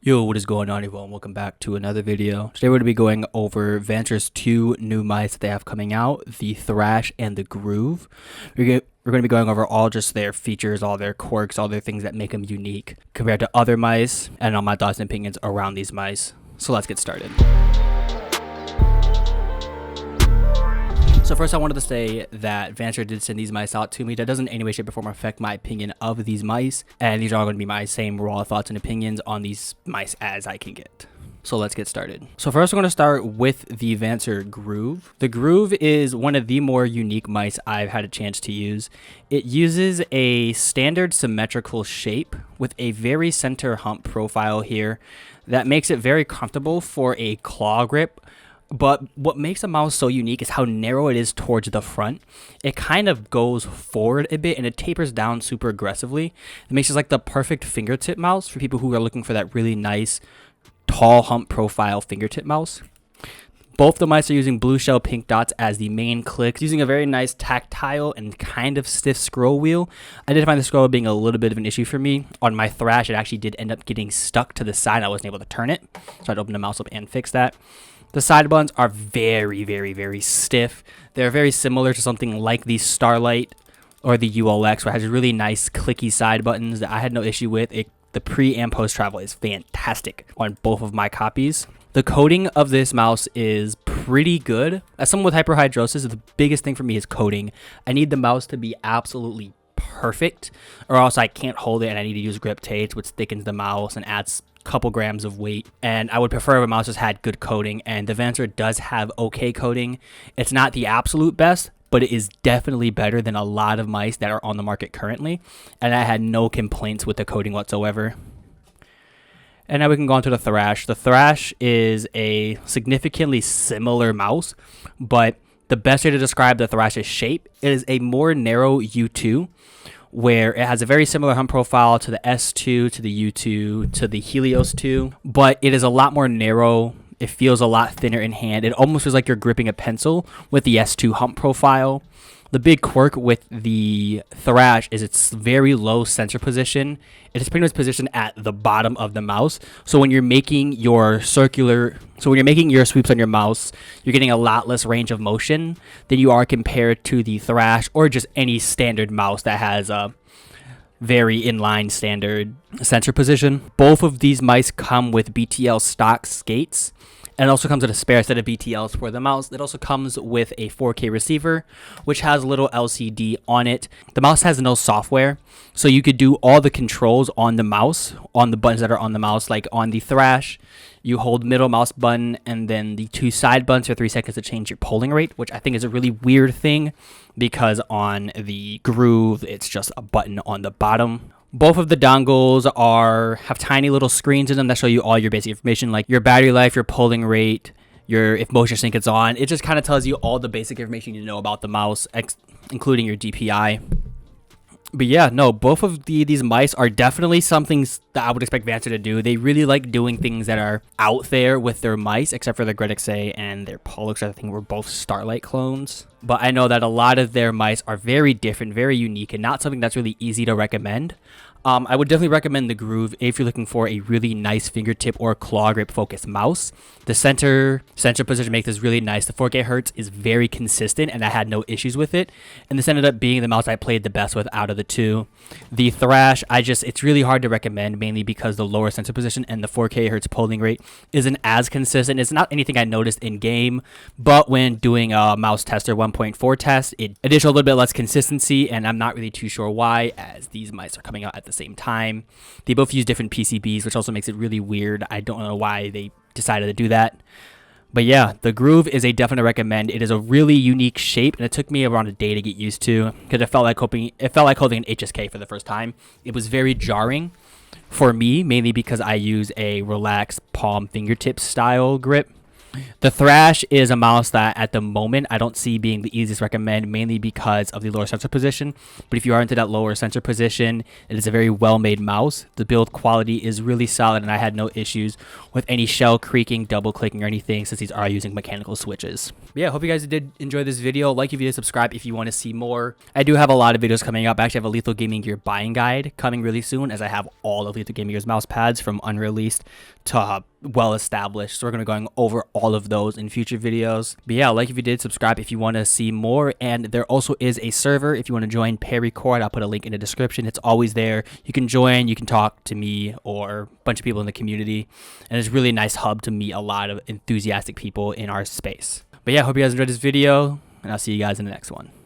Yo, what is going on, everyone? Welcome back to another video. Today we're going to be going over Vancer's two new mice that they have coming out, the Thrash and the Groove. We're going to be going over all just their features, all their quirks, all their things that make them unique compared to other mice, and all my thoughts and opinions around these mice. So let's get started. So first I wanted to say that Vancer did send these mice out to me. That doesn't in any way, shape, or form affect my opinion of these mice. And these are all going to be my same raw thoughts and opinions on these mice as I can get. So let's get started. So first we're going to start with the Vancer Groove. The Groove is one of the more unique mice I've had a chance to use. It uses a standard symmetrical shape with a very center hump profile here that makes it very comfortable for a claw grip. But what makes a mouse so unique is how narrow it is towards the front. It kind of goes forward a bit and it tapers down super aggressively. It makes it like the perfect fingertip mouse for people who are looking for that really nice tall hump profile fingertip mouse. Both the mice are using blue shell pink dots as the main clicks, using a very nice tactile and kind of stiff scroll wheel. I did find the scroll being a little bit of an issue for me. On my Thrash, it actually did end up getting stuck to the side. I wasn't able to turn it, so I had to open the mouse up and fix that. The side buttons are very, very, very stiff. They're very similar to something like the Starlight or the ULX, where it has really nice clicky side buttons that I had no issue with. The pre and post travel is fantastic on both of my copies. The coating of this mouse is pretty good. As someone with hyperhidrosis, the biggest thing for me is coating. I need the mouse to be absolutely perfect, or else I can't hold it and I need to use grip tapes, which thickens the mouse and adds couple grams of weight. And I would prefer if a mouse just had good coating, and the Vancer does have okay coating. It's not the absolute best, but it is definitely better than a lot of mice that are on the market currently, and I had no complaints with the coating whatsoever. And now we can go on to the Thrash. The Thrash is a significantly similar mouse, but the best way to describe the Thrash's shape is a more narrow U2, where it has a very similar hump profile to the S2, to the U2, to the Helios 2, but it is a lot more narrow. It feels a lot thinner in hand. It almost feels like you're gripping a pencil with the S2 hump profile. The big quirk with the Thrash is its very low sensor position. It is pretty much positioned at the bottom of the mouse. So when you're making your sweeps on your mouse, you're getting a lot less range of motion than you are compared to the Thrash or just any standard mouse that has a very inline standard sensor position. Both of these mice come with BTL stock skates. And it also comes with a spare set of BTLs for the mouse. It also comes with a 4K receiver, which has a little LCD on it. The mouse has no software, so you could do all the controls on the mouse, on the buttons that are on the mouse. Like on the Thrash, you hold middle mouse button and then the two side buttons for 3 seconds to change your polling rate, which I think is a really weird thing because on the Groove, it's just a button on the bottom. Both of the dongles have tiny little screens in them that show you all your basic information, like your battery life, your polling rate, if motion sync is on. It just kind of tells you all the basic information you need to know about the mouse, including your DPI. But yeah, no, both of these mice are definitely something that I would expect Vancer to do. They really like doing things that are out there with their mice, except for their Gredixe and their Pollux, I think were both Starlight clones. But I know that a lot of their mice are very different, very unique, and not something that's really easy to recommend. I would definitely recommend the Groove if you're looking for a really nice fingertip or claw grip focused mouse. The center position makes this really nice. The 4K hertz is very consistent, and I had no issues with it. And this ended up being the mouse I played the best with out of the two. The Thrash, it's really hard to recommend, mainly because the lower center position and the 4K hertz polling rate isn't as consistent. It's not anything I noticed in game, but when doing a mouse tester 1.4 test, it did show a little bit less consistency, and I'm not really too sure why, as these mice are coming out at the same time. They both use different PCBs, which also makes it really weird. I don't know why they decided to do that. But yeah, the Groove is a definite recommend. It is a really unique shape, and it took me around a day to get used to because it felt like holding an HSK for the first time. It was very jarring for me, mainly because I use a relaxed palm fingertip style grip. The Thrash is a mouse that at the moment I don't see being the easiest to recommend, mainly because of the lower sensor position. But if you are into that lower sensor position, it is a very well made mouse. The build quality is really solid, and I had no issues with any shell creaking, double clicking, or anything, since these are using mechanical switches. But yeah, hope you guys did enjoy this video. Like if you did, subscribe if you want to see more. I do have a lot of videos coming up. I actually have a Lethal Gaming Gear buying guide coming really soon, as I have all of Lethal Gaming Gear's mouse pads from unreleased to well established. So we're going to be going over all of those in future videos. But yeah, like if you did, subscribe if you want to see more. And there also is a server if you want to join, pay record. I'll put a link in the description. It's always there. You can join, you can talk to me or a bunch of people in the community, and it's really a nice hub to meet a lot of enthusiastic people in our space. But yeah, hope you guys enjoyed this video, and I'll see you guys in the next one.